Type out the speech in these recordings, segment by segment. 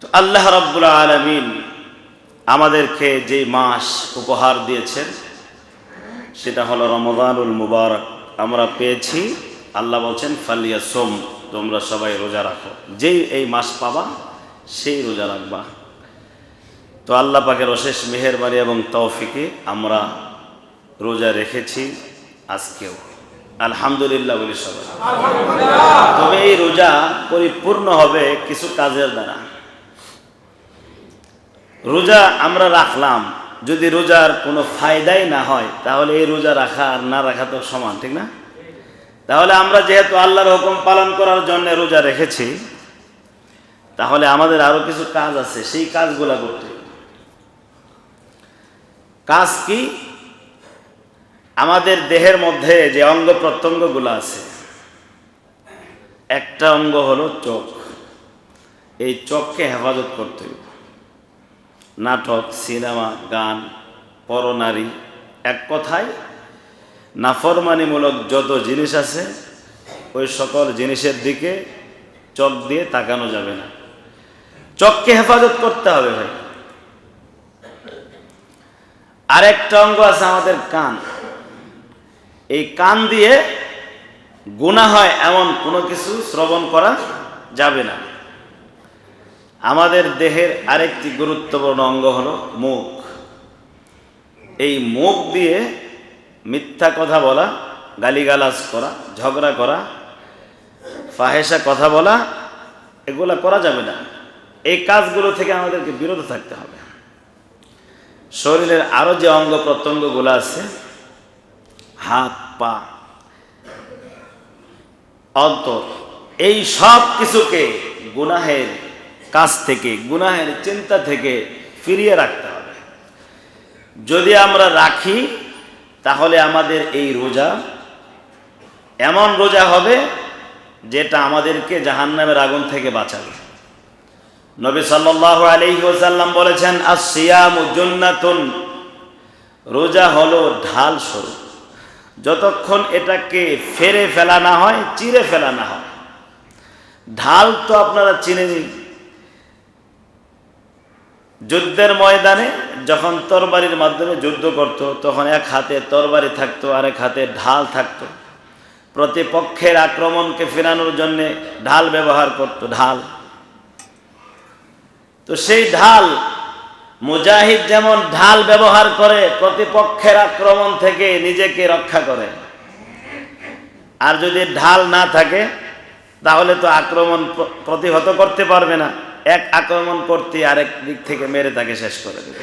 তো আল্লাহ রাব্বুল আলামিন আমাদেরকে যে মাস উপহার দিয়েছেন সেটা হলো রমাদানুল মুবারক আমরা পেয়েছি। আল্লাহ বলছেন ফালিয়াসুম, তোমরা সবাই রোজা রাখো। যেই এই মাস পাবা সেই রোজা রাখবা। তো আল্লাহ পাকের অশেষ মেহেরবানি এবং তৌফিকে আমরা রোজা রেখেছি আজকেও, আলহামদুলিল্লাহ বলি সবাই। তবে এই রোজা পরিপূর্ণ হবে কিছু কাজের দ্বারা। রোজা আমরা রাখলাম, যদি রোজার কোনো ফায়দাই না হয় তাহলে এই রোজা রাখা আর না রাখা তো সমান, ঠিক না? তাহলে আমরা যেহেতু আল্লাহর হুকুম পালন করার জন্য রোজা রেখেছি, তাহলে আমাদের আরো কিছু কাজ আছে, সেই কাজগুলা করতে। কাজ কি? আমাদের দেহের মধ্যে যে অঙ্গ প্রত্যঙ্গগুলো আছে, একটা অঙ্গ হলো চোখ। এই চোখকে হেফাজত করতে হবে। নাটক, সিনেমা, গান, পরনারী, এক কথায় নাফরমানিমূলক যত জিনিস আছে ওই সকল জিনিসের দিকে চোখ দিয়ে তাকানো যাবে না। চোখকে হেফাজত করতে হবে ভাই। আরেকটা অঙ্গ আছে আমাদের কান। এই কান দিয়ে গুনাহ হয় এমন কোনো কিছু শ্রবণ করা যাবে না। আমাদের দেহের আরেকটি গুরুত্বপূর্ণ অঙ্গ হলো মুখ। এই মুখ দিয়ে মিথ্যা কথা বলা, গালিগালাজ করা, ঝগড়া করা, ফাহেসা কথা বলা, এগুলা করা যাবে না। এই কাজগুলো থেকে আমাদেরকে বিরত থাকতে হবে। শরীরের আরো যে অঙ্গ প্রত্যঙ্গগুলো আছে, হাত, পা, অন্তর, এই সব কিছুকে গুনাহের কাজ থেকে, গুনাহের চিন্তা থেকে ফিরিয়ে রাখতে হবে। যদি আমরা রাখি তাহলে আমাদের এই রোজা এমন রোজা হবে যেটা আমাদেরকে জাহান্নামের আগুন থেকে বাঁচাবে। নবী সাল্লাল্লাহু আলাইহি ওয়াসাল্লাম বলেছেন, আস-সিয়ামু জুন্নাতুন, রোজা হলো ঢাল স্বরূপ। যতক্ষণ এটাকে ফেরে ফেলা না হয়, চিরে ফেলা না হয়। ঢাল তো আপনারা চিনে নিন। যুদ্ধের ময়দানে যখন তরবারির মাধ্যমে যুদ্ধ করত, তখন এক হাতে তরবারি থাকতো, আরেক হাতে ঢাল থাকতো। প্রতিপক্ষের আক্রমণকে ফেরানোর জন্য ঢাল ব্যবহার করত, ঢাল। তো সেই ঢাল, মুজাহিদ যেমন ঢাল ব্যবহার করে প্রতিপক্ষের আক্রমণ থেকে নিজেকে রক্ষা করে, আর যদি ঢাল না থাকে তাহলে তো আক্রমণ প্রতিহত করতে পারবে না। এক আক্রমণ করতে আরেক দিক থেকে মেরে তাকে শেষ করে দেবে।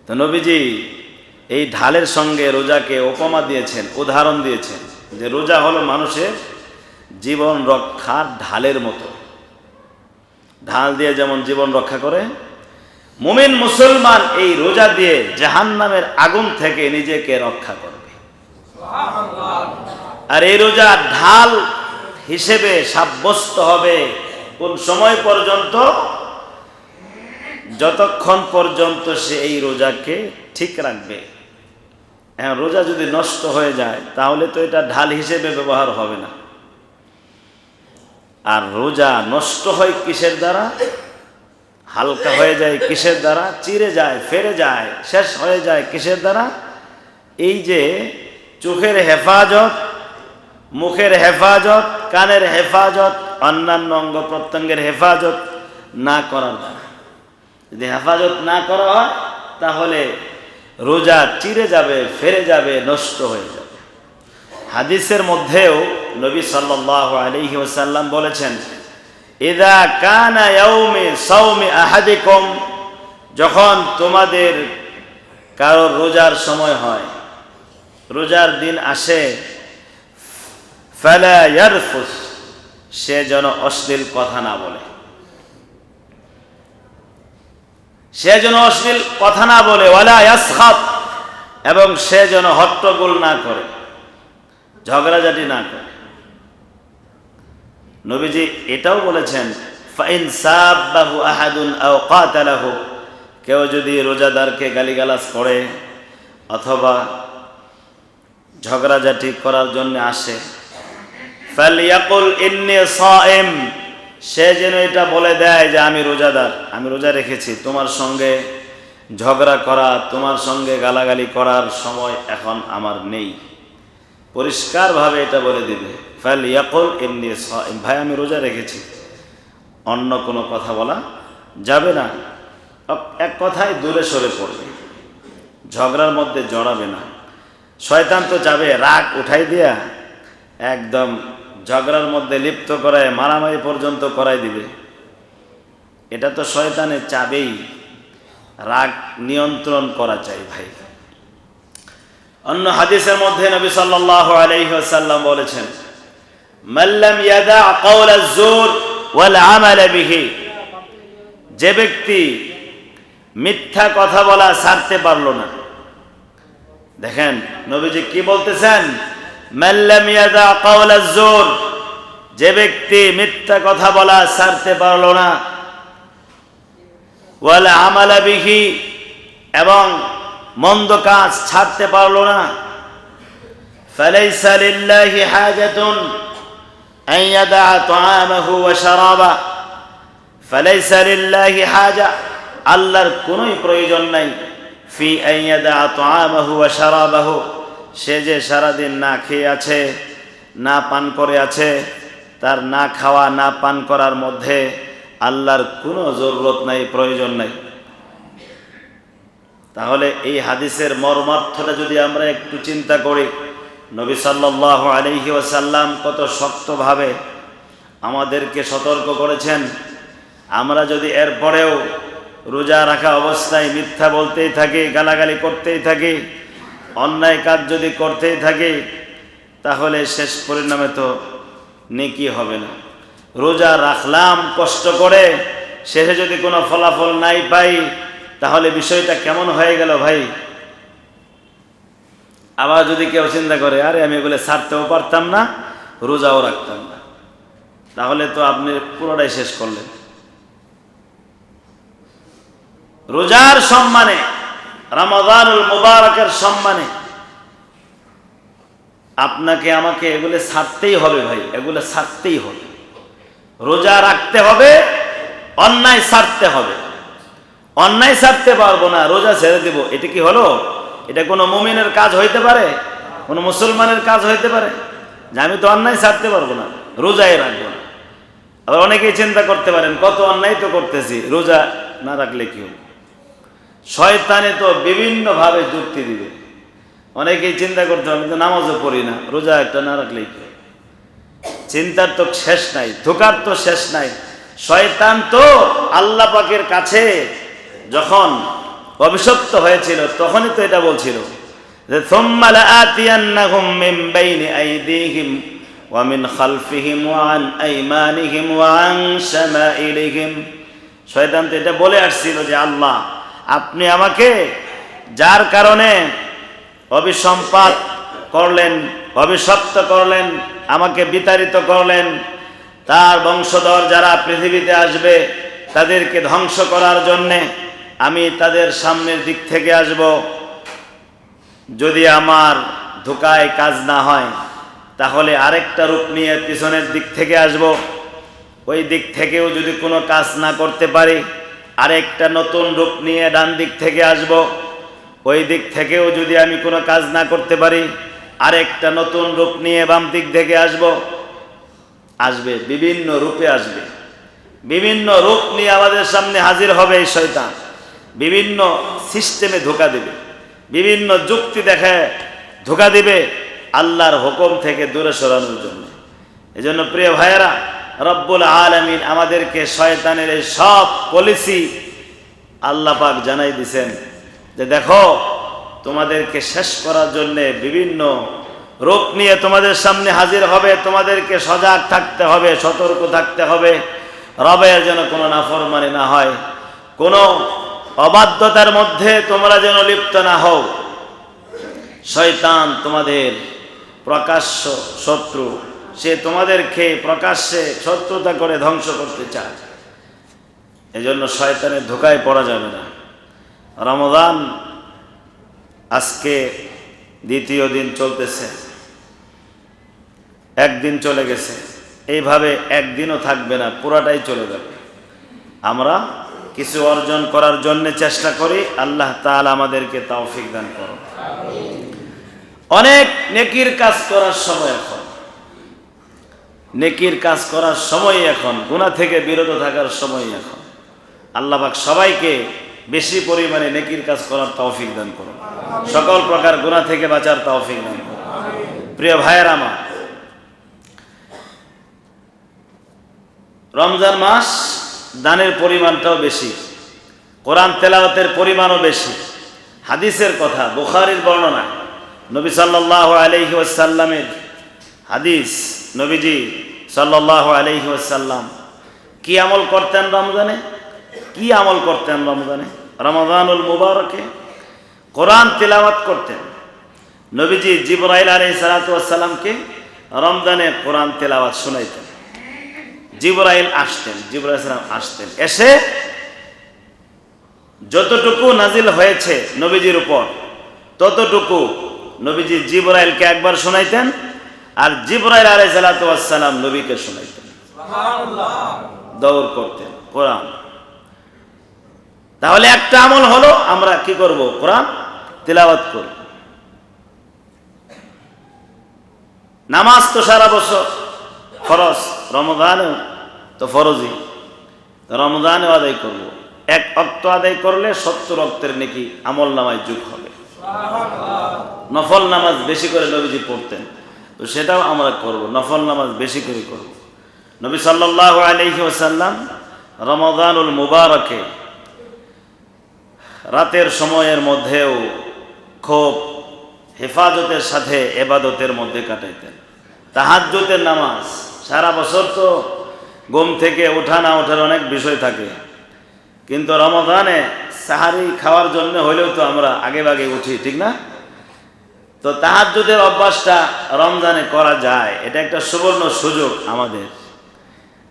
তো নবীজি এই ঢালের সঙ্গে রোজাকে উপমা দিয়েছেন, উদাহরণ দিয়েছেন, যে রোজা হলো মানুষের জীবন রক্ষার ঢালের মতো। ঢাল দিয়ে যেমন জীবন রক্ষা করে, মুমিন মুসলমান এই রোজা দিয়ে জাহান্নামের আগুন থেকে নিজেকে রক্ষা করবে। আর এই রোজা ঢাল হিসেবে সাব্যস্ত হবে কোন সময় পর্যন্ত? যতক্ষণ পর্যন্ত সে এই রোজাকে ঠিক রাখবে। হ্যাঁ, রোজা যদি নষ্ট হয়ে যায় তাহলে তো এটা ঢাল হিসেবে ব্যবহার হবে না। আর রোজা নষ্ট হয় কিসের দ্বারা? হালকা হয়ে যায় কিসের দ্বারা? চিরে যায়, ফেরে যায়, শেষ হয়ে যায় কিসের দ্বারা? এই যে চোখের হেফাজত, মুখের হেফাজত, কানের হেফাজত, অন্যান্য অঙ্গ প্রত্যঙ্গের হেফাজত না করার দ্বারা। যদি হেফাজত না করা হয় তাহলে রোজা চিরে যাবে, ফেরে যাবে, নষ্ট হয়ে যাবে। হাদিসের মধ্যেও নবী সাল্লাল্লাহু আলাইহি ওয়াসাল্লাম বলেছেন, ইযা কানা ইয়াউমি সাওমি আহাদিকুম, যখন তোমাদের কারো রোজার সময় হয়, রোজার দিন আসে, ফালা ইয়ারফুস, সে যেন অশ্লীল কথা না বলে। সে যেন অশ্লীল কথা না বলে, ওয়ালা ইয়াসখাত, এবং সে যেন হট্টগোল না করে, ঝগড়াঝাটি না করে। নবীজি এটাও বলেছেন, ফাইন সাব্বাহু আহাদুন আও কাতালাহু, কেউ যদি রোজাদারকে গালিগালাজ করে অথবা ঝগড়াঝাটি করার জন্য আসে, ফালিয়াকুল ইন্নী সাইম, সে যেন এটা বলে দেয় যে আমি রোজাদার, আমি রোজা রেখেছি, তোমার সঙ্গে ঝগড়া করা, তোমার সঙ্গে গালাগালি করার সময় এখন আমার নেই। পরিষ্কারভাবে এটা বলে দিবে, ফালইয়াকুল ইন্নী সাইম, ভাই আমি রোজা রেখেছি। অন্য কোনো কথা বলা যাবে না। এক কথায় দূরে সরে পড়বে, ঝগড়ার মধ্যে জড়াবে না। শয়তান তো যাবে রাগ উঠাই দিয়া একদম ঝগড়ার মধ্যে লিপ্ত করায় মারামারি পর্যন্ত করাই দিবে। এটা তো শয়তানের চাবেই, রাগ নিয়ন্ত্রণ করা চাই ভাই। অন্য হাদিসের মধ্যে নবী সাল্লাল্লাহু আলাইহি ওয়াসাল্লাম বলেছেন, মান লাম ইয়াদা কাওলা আয-যুর ওয়াল আমাল বিহি, যে ব্যক্তি মিথ্যা কথা বলা ছাড়তে পারলো না। দেখেন নবীজি কি বলতেছেন, মান লাম ইয়াদা কাওলা আয-যুর, যে ব্যক্তি মিথ্যা কথা বলা ছাড়তে পারলো না, ওয়াল আমাল বিহি, এবং মন্দ কাজ ছাড়তে পারলো না, ফালাইসা লিল্লাহি হাজাতুন আন ইয়াদা তাআমাহু ওয়া শারাবা, ফালাইসা লিল্লাহি হাজা, আল্লাহর কোনোই প্রয়োজন নাই, ফি আন ইয়াদা তাআমাহু ওয়া শারাবাহু, সে যে সারাদিন না খেয়ে আছে, না পান করে আছে, তার না খাওয়া না পান করার মধ্যে আল্লাহর কোনো জরুরত নাই, প্রয়োজন নাই। তাহলে এই হাদিসের মর্মার্থটা যদি আমরা একটু চিন্তা করি, নবী সাল্লাল্লাহু আলাইহি ওয়াসাল্লাম কত শক্তভাবে আমাদেরকে সতর্ক করেছেন। আমরা যদি এরপরেও রোজা রাখা অবস্থায় মিথ্যা বলতেই থাকি, গালাগালি করতেই থাকি, অন্যায় কাজ যদি করতেই থাকি, তাহলে শেষ পরিণামে তো নেকি হবে না। রোজা রাখলাম কষ্ট করে, শেষে যদি কোনো ফলাফল নাই পাই, তাহলে বিষয়টা কেমন হয়ে গেল ভাই। আবার যদি কেউ চিন্তা করে, আরে আমি এগুলো ছাড়তেও পারতাম না, রোজাও রাখতাম না, তাহলে তো আপনি পুরোটাই শেষ করলেন। রোজার সম্মানে, রমাদানুল মুবারকের সম্মানে আপনাকে আমাকে এগুলো ছাড়তেই হবে ভাই, এগুলো ছাড়তেই হবে। রোজা রাখতে হবে, অন্যায় ছাড়তে হবে। অন্যায় ছাড়তে পারবো না, রোজা ছেড়ে দেব, এটা কি হলো? এটা কোনো মুমিনের কাজ হইতে পারে? কোনো মুসলমানের কাজ হইতে পারে যে আমি তো অন্যায় ছাড়তে পারবো না, রোজাই রাখবো না? আবার অনেকেই চিন্তা করতে পারেন, কত অন্যায় তো করতেছি, রোজা না রাখলে কি হবে? শয়তানে তো বিভিন্নভাবে যুক্তি দিবে। অনেকেই চিন্তা করতে হবে, আমি তো নামাজও পড়ি না, রোজা একটা না রাখলেই কি? চিন্তার তো শেষ নাই, ধোঁকার তো শেষ নাই। শয়তান তো আল্লাহ পাকের কাছে যখন অভিশপ্ত হয়েছিল, তখনই তো এটা বলছিল যে সুম্মা লাআতিয়ান্নাহুম মিন বাইনি আইদিহিম ওয়া মিন খালফিহিম ওয়া আন আইমানিহিম ওয়া আন শামাইলিহিম। শয়তান তো এটা বলে আসছিল যে আল্লাহ আপনি আমাকে যার কারণে অভিসম্পাত করলেন, অভিশপ্ত করলেন, আমাকে বিতাড়িত করলেন, তার বংশধর যারা পৃথিবীতে আসবে তাদেরকে ধ্বংস করার জন্যে আমি তাদের সামনের দিক থেকে আসব। যদি আমার ধোঁকায় কাজ না হয়, তাহলে আরেকটা রূপ নিয়ে পিছনের দিক থেকে আসব। ওই দিক থেকেও যদি কোনো কাজ না করতে পারি, আরেকটা নতুন রূপ নিয়ে ডান দিক থেকে আসব। ওই দিক থেকেও যদি আমি কোনো কাজ না করতে পারি, আরেকটা নতুন রূপ নিয়ে বাম দিক থেকে আসবে, বিভিন্ন রূপে আসবে, বিভিন্ন রূপ নিয়ে আমাদের সামনে হাজির হবে এই শয়তান। বিভিন্ন সিস্টেমে ধোঁকা দেবে, বিভিন্ন যুক্তি দেখায় ধোঁকা দিবে আল্লাহর হুকুম থেকে দূরে সরানোর জন্য। এজন্য প্রিয় ভাইয়েরা, রব্বুল আলামিন আমাদেরকে শয়তানের এই সব পলিসি আল্লাহ পাক জানাই দিয়েছেন যে দেখো, তোমাদেরকে শেষ করার জন্যে বিভিন্ন রূপ নিয়ে তোমাদের সামনে হাজির হবে। তোমাদেরকে সজাগ থাকতে হবে, সতর্ক থাকতে হবে, রবের যেন কোনো নাফরমানি না হয়, কোনো অবাধ্যতার মধ্যে তোমরা যেন লিপ্ত না হও। শয়তান তোমাদের প্রকাশ্য শত্রু, সে তোমাদেরকে প্রকাশ্যে শত্রুতা করে ধ্বংস করতে চায়। এজন্য শয়তানের ধোঁকায় পড়া যাবে না। রমজান আজকে দ্বিতীয় দিন চলতেছে, একদিন চলে গেছে, এইভাবে একদিনও থাকবে না, পুরাটাই চলে যাবে। আমরা কিছু অর্জন করার জন্য চেষ্টা করি, আল্লাহ তাআলা আমাদেরকে তৌফিক দান করুন। অনেক নেকির কাজ করার সময় এখন, নেকির কাজ করার সময় এখন, গুনাহ থেকে বিরত থাকার সময় এখন। আল্লাহ পাক সবাইকে বেশি পরিমাণে নেকির কাজ করার তৌফিক দান করুন, সকল প্রকার গুনাহ থেকে বাঁচার তৌফিক দান করুন। প্রিয় ভাইয়েরা আমার, রমজান মাস দানের পরিমাণটাও বেশি, কোরআন তেলাওয়াতের পরিমাণও বেশি। হাদিসের কথা, বুখারীর বর্ণনা, নবী সাল্লাল্লাহু আলাইহি ওয়াসাল্লামের হাদিস, নবীজি সাল্লাল্লাহু আলাইহি ওয়াসাল্লাম কি আমল করতেন রমজানে, কি আমল করতেন রমজানে? রমাদানুল মুবারকে কোরআন তেলাওয়াত করতেন। নবীজি জিবরাইল আলাইহিস সালাতু ওয়াস সালামকে রমজানে কোরআন তেলাওয়াত শোনাইতেন। জিবরাইল আসতেন, জিবরাইল সালাম আসতেন, এসে যতটুকু নাজিল হয়েছে নবীজির উপর ততটুকু নবীজি জিবরাইলকে একবার শোনাইতেন, আর জিবরাইল আলাইহিস সালাতু ওয়াস সালাম নবীকে শোনাইতেন। সুবহানাল্লাহ, দৌড় করতেন কোরআন। তাহলে একটা আমল হলো, আমরা কি করব? কোরআন তিলাওয়াত করব। নামাজ তো সারা বছর ফরজ, রমজানেও তো ফরজই, রমজানেও আদায় করব। এক ওয়াক্ত আদায় করলে 70 ওয়াক্তের নেকি আমল নামায় যোগ হবে। নফল নামাজ বেশি করে নবীজি পড়তেন, তো সেটাও আমরা করব, নফল নামাজ বেশি করে করব। নবী সাল্লাল্লাহু আলাইহি ওয়াসাল্লাম রমাদানুল মুবারকে রাতের সময়ের মধ্যেও খুব হেফাজতের সাথে ইবাদতের মধ্যে কাটাইতেন। তাহাজ্জুদের নামাজ, সারা বছর তো ঘুম থেকে ওঠা না ওঠার অনেক বিষয় থাকে, কিন্তু রমজানে সাহারি খাওয়ার জন্য হলেও তো আমরা আগে ভাগে উঠি, ঠিক না? তো তাহাজ্জুদের অভ্যাসটা রমজানে করা যায়, এটা একটা সুবর্ণ সুযোগ আমাদের।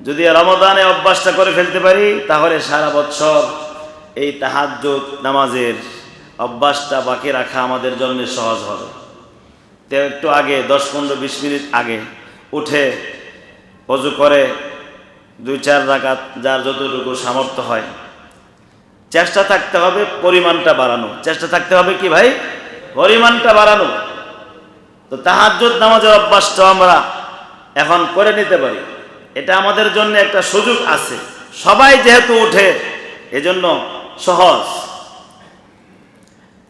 যদি রমজানে অভ্যাসটা করে ফেলতে পারি, তাহলে সারা বছর এই তাহাজ্জুদ নামাজের অভ্যাসটা বাকি রাখা আমাদের জন্য সহজ হবে। তো একটু আগে 10-15-20 মিনিট আগে উঠে ওযু করে 2-4 রাকাত যার যতটুকু সামর্থ্য হয়, চেষ্টা থাকতে হবে পরিমাণটা বাড়ানো, চেষ্টা থাকতে হবে কি ভাই? পরিমাণটা বাড়ানো। তো তাহাজ্জুদ নামাজের অভ্যাসটা আমরা এখন করে নিতে পারি, এটা আমাদের জন্য একটা সুযোগ আছে। সবাই যেহেতু উঠে, এজন্য সহজ।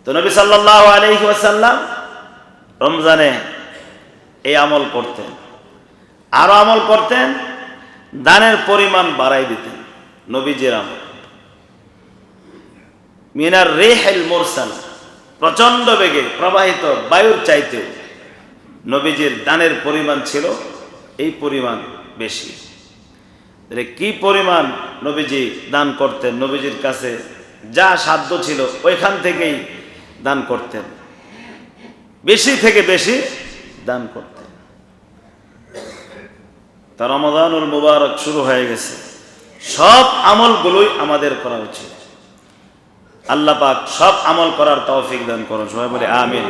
তো নবী সাল্লাল্লাহু আলাইহি ওয়াসাল্লাম রমজানে এই আমল করতেন, আরো আমল করতেন, দানের পরিমাণ বাড়াই দিতেন। নবীজির আমল মিনার রিহিল মুরসালা, প্রচন্ড বেগে প্রবাহিত বায়ুর চাইতেও নবীজির দানের পরিমাণ ছিল এই পরিমাণ বেশি। কি পরিমাণ নবীজি দান করতেন? নবীজির কাছে যা সাধ্য ছিল ওইখান থেকেই দান করতেন, বেশি থেকে বেশি দান করতেন। তা রমাদানুল মুবারক শুরু হয়ে গেছে, সব আমলগুলোই আমাদের করা উচিত। আল্লাহ পাক সব আমল করার তৌফিক দান করুন, সবাই বলে আমিন।